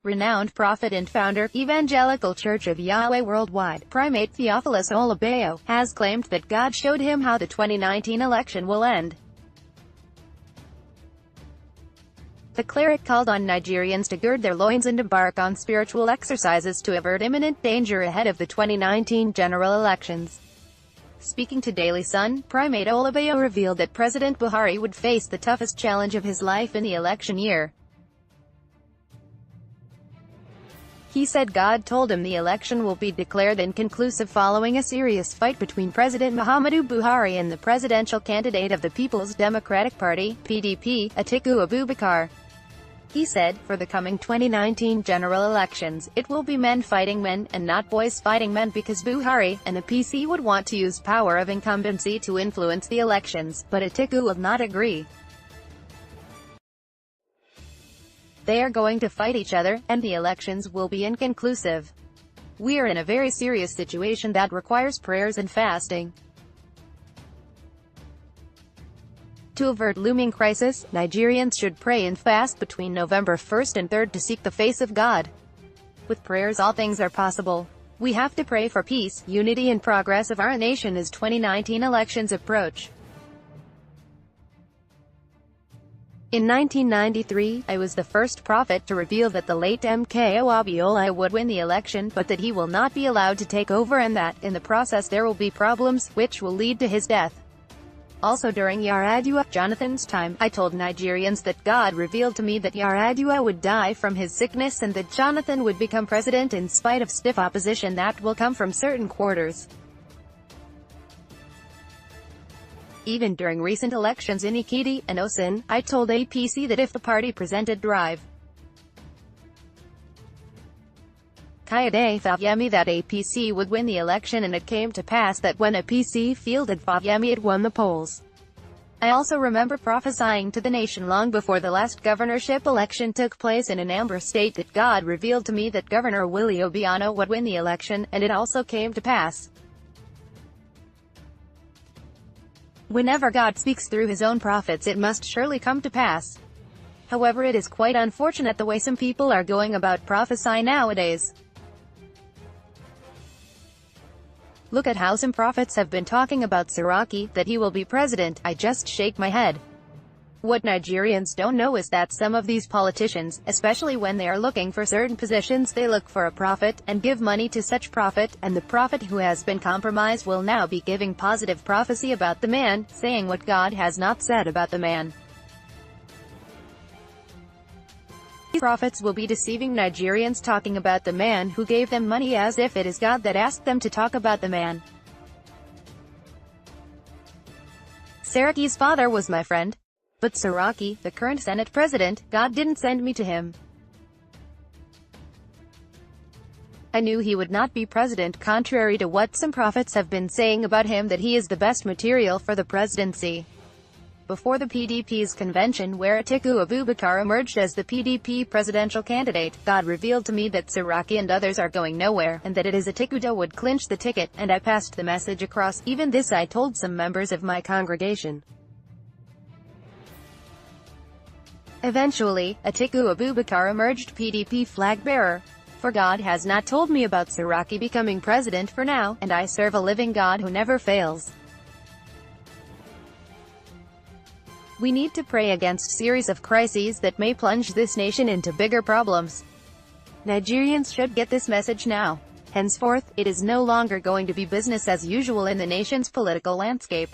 renowned prophet and founder, Evangelical Church of Yahweh Worldwide, Primate Theophilus Olabayo, has claimed that God showed him how the 2019 election will end. The cleric called on Nigerians to gird their loins and embark on spiritual exercises to avert imminent danger ahead of the 2019 general elections. Speaking to Daily Sun, Primate Olabayo revealed that President Buhari would face the toughest challenge of his life in the election year. He said God told him the election will be declared inconclusive following a serious fight between President Muhammadu Buhari and the presidential candidate of the People's Democratic Party, PDP, Atiku Abubakar. He said, for the coming 2019 general elections, it will be men fighting men, and not boys fighting men, because Buhari, and the PC would want to use power of incumbency to influence the elections, but Atiku will not agree. They are going to fight each other, and the elections will be inconclusive. We are in a very serious situation that requires prayers and fasting. To avert looming crisis, Nigerians should pray and fast between November 1st and 3rd to seek the face of God. With prayers all things are possible. We have to pray for peace, unity and progress of our nation as 2019 elections approach. In 1993, I was the first prophet to reveal that the late MKO Abiola would win the election, but that he will not be allowed to take over and that, in the process there will be problems, which will lead to his death. Also during Yar'Adua, Jonathan's time, I told Nigerians that God revealed to me that Yar'Adua would die from his sickness and that Jonathan would become president in spite of stiff opposition that will come from certain quarters. Even during recent elections in Ekiti and Osun, I told APC that if the party presented Drive Kayode Fayemi that APC would win the election, and it came to pass that when APC fielded Fayemi it won the polls. I also remember prophesying to the nation long before the last governorship election took place in Anambra State that God revealed to me that Governor Willie Obiano would win the election, and it also came to pass. Whenever God speaks through his own prophets, it must surely come to pass. However, it is quite unfortunate the way some people are going about prophesying nowadays. Look at how some prophets have been talking about Saraki, that he will be president. I just shake my head. What Nigerians don't know is that some of these politicians, especially when they are looking for certain positions, they look for a prophet, and give money to such prophet, and the prophet who has been compromised will now be giving positive prophecy about the man, saying what God has not said about the man. These prophets will be deceiving Nigerians, talking about the man who gave them money as if it is God that asked them to talk about the man. Saraki's father was my friend. But Saraki, the current Senate president, God didn't send me to him. I knew he would not be president, contrary to what some prophets have been saying about him, that he is the best material for the presidency. Before the PDP's convention, where Atiku Abubakar emerged as the PDP presidential candidate, God revealed to me that Saraki and others are going nowhere, and that it is Atiku that would clinch the ticket, and I passed the message across. Even this I told some members of my congregation. Eventually, Atiku Abubakar emerged PDP flag bearer. For God has not told me about Saraki becoming president for now, and I serve a living God who never fails. We need to pray against series of crises that may plunge this nation into bigger problems. Nigerians should get this message now. Henceforth, it is no longer going to be business as usual in the nation's political landscape.